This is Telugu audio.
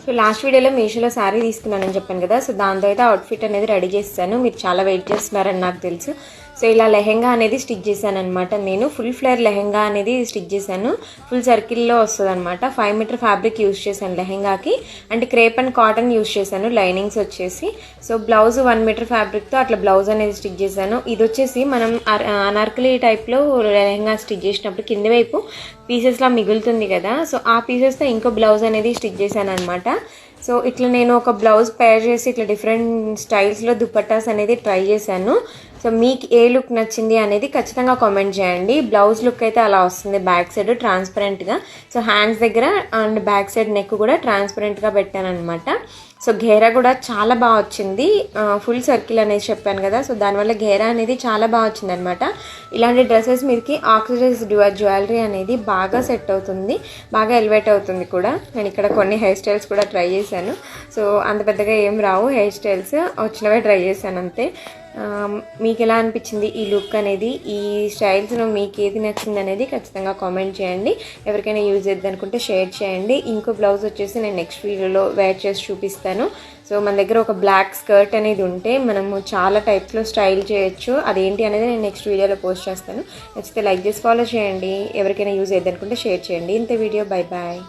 సో లాస్ట్ వీడియోలో మీషోలో శారీ తీసుకున్నానని చెప్పాను కదా. సో దాంతో అయితే అవుట్ఫిట్ అనేది రెడీ చేస్తాను. మీరు చాలా వెయిట్ చేస్తున్నారని నాకు తెలుసు. సో ఇలా లెహెంగా అనేది స్టిచ్ చేశాను అనమాట. నేను ఫుల్ ఫ్లేర్ లెహెంగా అనేది స్టిచ్ చేశాను. ఫుల్ సర్కిల్లో వస్తుంది అనమాట. 5 మీటర్ ఫ్యాబ్రిక్ యూజ్ చేశాను లెహెంగాకి. అంటే క్రేప్ అండ్ కాటన్ యూజ్ చేశాను లైనింగ్స్ వచ్చేసి. సో బ్లౌజ్ 1 మీటర్ ఫ్యాబ్రిక్తో అట్లా బ్లౌజ్ అనేది స్టిచ్ చేశాను. ఇది వచ్చేసి మనం అనార్కలి టైప్లో లెహెంగా స్టిచ్ చేసినప్పుడు కింది వైపు పీసెస్లా మిగులుతుంది కదా. సో ఆ పీసెస్తో ఇంకో బ్లౌజ్ అనేది స్టిచ్ చేశాను అనమాట. సో ఇట్లా నేను ఒక బ్లౌజ్ పేర్ చేసి ఇట్లా డిఫరెంట్ స్టైల్స్లో దుపట్టాస్ అనేది ట్రై చేశాను. సో మీకు ఏ లుక్ నచ్చింది అనేది ఖచ్చితంగా కామెంట్ చేయండి. బ్లౌజ్ లుక్ అయితే అలా వస్తుంది, బ్యాక్ సైడ్ ట్రాన్స్పరెంట్గా. సో హ్యాండ్స్ దగ్గర అండ్ బ్యాక్ సైడ్ నెక్ కూడా ట్రాన్స్పరెంట్గా పెట్టాను అనమాట. సో ఘేరా కూడా చాలా బాగా వచ్చింది. ఫుల్ సర్కిల్ అనేది చెప్పాను కదా. సో దానివల్ల ఘేరా అనేది చాలా బాగా వచ్చింది అనమాట. ఇలాంటి డ్రెస్సెస్ మీదకి ఆక్సిడైజ్ జ్యువెలరీ అనేది బాగా సెట్ అవుతుంది, బాగా ఎలివేట్ అవుతుంది కూడా. నేను ఇక్కడ కొన్ని హెయిర్ స్టైల్స్ కూడా ట్రై చేశాను. సో అంత పెద్దగా ఏం రావు హెయిర్ స్టైల్స్, వచ్చినవే ట్రై చేశాను అంతే. మీకు ఎలా అనిపించింది ఈ లుక్ అనేది, ఈ స్టైల్స్లో మీకు ఏది నచ్చింది అనేది ఖచ్చితంగా కామెంట్ చేయండి. ఎవరికైనా యూజ్ చేద్దాం అనుకుంటే షేర్ చేయండి. ఇంకో బ్లౌజ్ వచ్చేసి నేను నెక్స్ట్ వీడియోలో వేర్ చేసి చూపిస్తాను. సో మన దగ్గర ఒక బ్లాక్ స్కర్ట్ అనేది ఉంటే మనము చాలా టైప్స్లో స్టైల్ చేయొచ్చు. అదేంటి అనేది నేను నెక్స్ట్ వీడియోలో పోస్ట్ చేస్తాను. నచ్చితే లైక్ చేసి ఫాలో చేయండి. ఎవరికైనా యూజ్ చేద్దాం అనుకుంటే షేర్ చేయండి. ఇంత వీడియో, బై బాయ్.